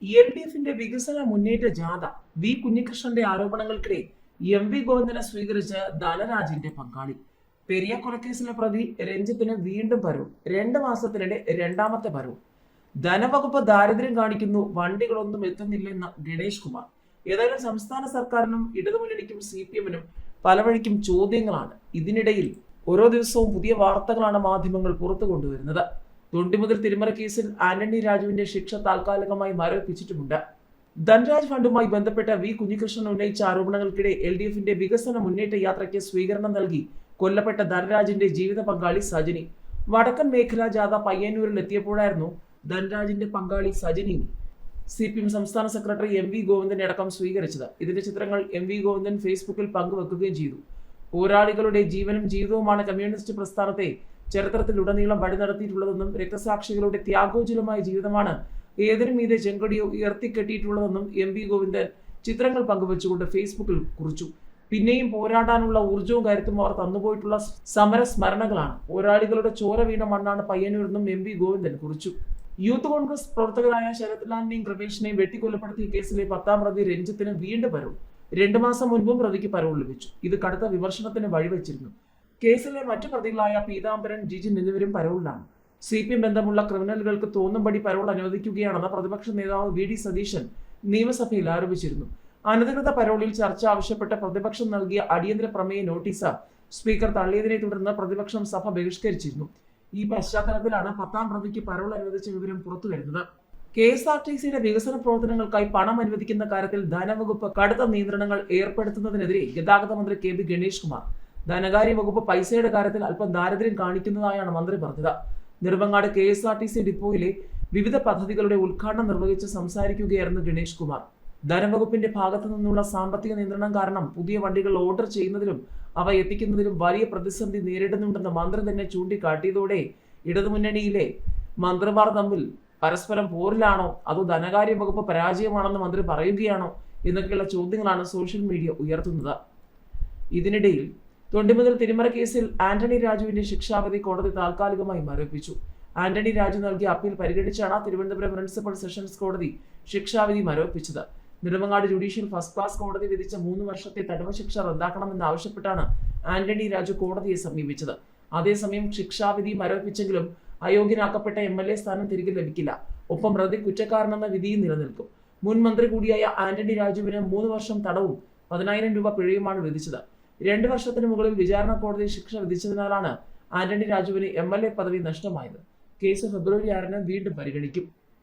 LDFിന്റെ വികസന മുന്നേറ്റ ജാഥ വി കുഞ്ഞികൃഷ്ണന്റെ ആരോപണങ്ങൾക്കിടെ MV ഗോവിന്ദനെ സ്വീകരിച്ച ധനരാജിന്റെ പങ്കാളി. പെരിയ കൊലക്കേസിലെ പ്രതി രഞ്ജിത്തിന് വീണ്ടും പരോൾ. 2 മാസത്തിനിടെ രണ്ടാമത്തെ പരോൾ. ധനവകുപ്പ് ദാരിദ്ര്യം കാണിക്കുന്നു, വണ്ടികളൊന്നും എത്തുന്നില്ലെന്ന ഗണേഷ് കുമാർ. ഏതായാലും സംസ്ഥാന സർക്കാരിനും ഇടതുമുന്നണിക്കും CPM-നും പലവഴിക്കും ചോദ്യങ്ങളാണ്. ഇതിനിടയിൽ ഓരോ ദിവസവും പുതിയ വാർത്തകളാണ് മാധ്യമങ്ങൾ പുറത്തു കൊണ്ടുവരുന്നത്. തൊണ്ടി മുതൽ തിരുമല കേസിൽ ആന്റണി രാജുവിന്റെ ശിക്ഷ താൽക്കാലികമായി മരവിപ്പിച്ചിട്ടുമുണ്ട്. ധൻരാജ് ഫണ്ടുമായി ബന്ധപ്പെട്ട വി കുഞ്ഞികൃഷ്ണൻ ഉന്നയിച്ച ആരോപണങ്ങൾക്കിടെ LDFിന്റെ വികസന മുന്നേറ്റ യാത്രയ്ക്ക് സ്വീകരണം നൽകി കൊല്ലപ്പെട്ട ധൻരാജിന്റെ ജീവിത പങ്കാളി സജനി. വടക്കൻ മേഖലാ ജാഥ പയ്യന്നൂരിൽ എത്തിയപ്പോഴായിരുന്നു ധൻരാജിന്റെ പങ്കാളി സജനിയും CPM സംസ്ഥാന സെക്രട്ടറി MV ഗോവിന്ദനെ അടക്കം സ്വീകരിച്ചത്. ഇതിന്റെ ചിത്രങ്ങൾ MV ഗോവിന്ദൻ ഫേസ്ബുക്കിൽ പങ്കുവെക്കുകയും ചെയ്തു. പോരാളികളുടെ ജീവനും ജീവിതവുമാണ് കമ്മ്യൂണിസ്റ്റ് പ്രസ്ഥാനത്തെ ചരിത്രത്തിലുടനീളം വഴി നടത്തിയിട്ടുള്ളതെന്നും രക്തസാക്ഷികളുടെ ത്യാഗോജ്വലമായ ജീവിതമാണ് ഏതിനും മീതെ ചെങ്കൊടിയോ ഉയർത്തിക്കെട്ടിയിട്ടുള്ളതെന്നും MV ഗോവിന്ദൻ ചിത്രങ്ങൾ പങ്കുവെച്ചുകൊണ്ട് ഫേസ്ബുക്കിൽ കുറിച്ചു. പിന്നെയും പോരാടാനുള്ള ഊർജവും കരുത്തും അവർ തന്നുപോയിട്ടുള്ള സമര സ്മരണകളാണ്. പോരാളികളുടെ ചോര വീണ മണ്ണാണ് പയ്യന്നൂരെന്നും MV ഗോവിന്ദൻ കുറിച്ചു. യൂത്ത് കോൺഗ്രസ് പ്രവർത്തകരായ ശരത്ലാലിനെയും കൃപേഷിനെയും വെട്ടിക്കൊലപ്പെടുത്തിയ കേസിലെ 10ാം പ്രതി രഞ്ജിത്തിന് വീണ്ടും പരോൾ. 2 മാസം മുൻപും പ്രതിക്ക് പരോൾ ലഭിച്ചു. ഇത് കടുത്ത വിമർശനത്തിന് വഴിവെച്ചിരുന്നു. കേസിലെ മറ്റു പ്രതികളായ പീതാംബരൻ, ജിജിൻ എന്നിവരും പരോളിലാണ്. CPM ബന്ധമുള്ള ക്രിമിനലുകൾക്ക് തോന്നുംപടി പരോൾ അനുവദിക്കുകയാണെന്ന് പ്രതിപക്ഷ നേതാവ് VD സതീശൻ നിയമസഭയിൽ ആരോപിച്ചിരുന്നു. അനധികൃത പരോളിൽ ചർച്ച ആവശ്യപ്പെട്ട് പ്രതിപക്ഷം നൽകിയ അടിയന്തര പ്രമേയ നോട്ടീസ് സ്പീക്കർ തള്ളിയതിനെ തുടർന്ന് പ്രതിപക്ഷം സഭ ബഹിഷ്കരിച്ചിരുന്നു. ഈ പശ്ചാത്തലത്തിലാണ് 10ാം പ്രതിക്ക് പരോൾ അനുവദിച്ച വിവരം പുറത്തുവരുന്നത്. KSRTCയുടെ വികസന പ്രവർത്തനങ്ങൾക്കായി പണം അനുവദിക്കുന്ന കാര്യത്തിൽ ധനവകുപ്പ് കടുത്ത നിയന്ത്രണങ്ങൾ ഏർപ്പെടുത്തുന്നതിനെതിരെ ഗതാഗത മന്ത്രി KB ഗണേഷ് കുമാർ. ധനകാര്യ വകുപ്പ് പൈസയുടെ കാര്യത്തിൽ അല്പം ദാരിദ്ര്യം കാണിക്കുന്നതായാണ് മന്ത്രി പറഞ്ഞത്. നെടുമങ്ങാട് KSRTC ഡിപ്പോയിലെ വിവിധ പദ്ധതികളുടെ ഉദ്ഘാടനം നിർവഹിച്ച് സംസാരിക്കുകയായിരുന്നു ഗണേഷ് കുമാർ. ധനവകുപ്പിന്റെ ഭാഗത്തു നിന്നുള്ള സാമ്പത്തിക നിയന്ത്രണം കാരണം പുതിയ വണ്ടികൾ ഓർഡർ ചെയ്യുന്നതിലും അവ എത്തിക്കുന്നതിലും വലിയ പ്രതിസന്ധി നേരിടുന്നുണ്ടെന്ന് മന്ത്രി തന്നെ ചൂണ്ടിക്കാട്ടിയതോടെ ഇടതുമുന്നണിയിലെ മന്ത്രിമാർ തമ്മിൽ പരസ്പരം പോരിലാണോ അതോ ധനകാര്യ വകുപ്പ് പരാജയമാണെന്ന് മന്ത്രി പറയുകയാണോ എന്നൊക്കെയുള്ള ചോദ്യങ്ങളാണ് സോഷ്യൽ മീഡിയ ഉയർത്തുന്നത്. ഇതിനിടയിൽ തൊണ്ടി മുതൽ തിരുമല കേസിൽ ആന്റണി രാജുവിന്റെ ശിക്ഷാവിധി കോടതി താൽക്കാലികമായി മരവിപ്പിച്ചു. ആന്റണി രാജു നൽകിയ അപ്പീൽ പരിഗണിച്ചാണ് തിരുവനന്തപുരം പ്രിൻസിപ്പൽ സെഷൻസ് കോടതി ശിക്ഷാവിധി മരവിപ്പിച്ചത്. നെടുമങ്ങാട് ജുഡീഷ്യൽ ഫസ്റ്റ് ക്ലാസ് കോടതി വിധിച്ച 3 വർഷത്തെ തടവ് ശിക്ഷ റദ്ദാക്കണമെന്ന് ആവശ്യപ്പെട്ടാണ് ആന്റണി രാജു കോടതിയെ സമീപിച്ചത്. അതേസമയം ശിക്ഷാവിധി മരവിപ്പിച്ചെങ്കിലും അയോഗ്യനാക്കപ്പെട്ട MLA സ്ഥാനം തിരികെ ലഭിക്കില്ല. ഒപ്പം പ്രതി കുറ്റക്കാരനെന്ന വിധിയും നിലനിൽക്കും. മുൻ മന്ത്രി കൂടിയായ ആന്റണി രാജുവിന് 3 വർഷം തടവും 10,000 രൂപ പിഴയുമാണ് വിധിച്ചത്. 2 വർഷത്തിന് മുകളിൽ വിചാരണ കോടതി ശിക്ഷ വിധിച്ചതിനാലാണ് ആന്റണി രാജുവിന് MLA പദവി നഷ്ടമായത്. കേസ് ഫെബ്രുവരി 6-ന് വീണ്ടും പരിഗണിക്കും.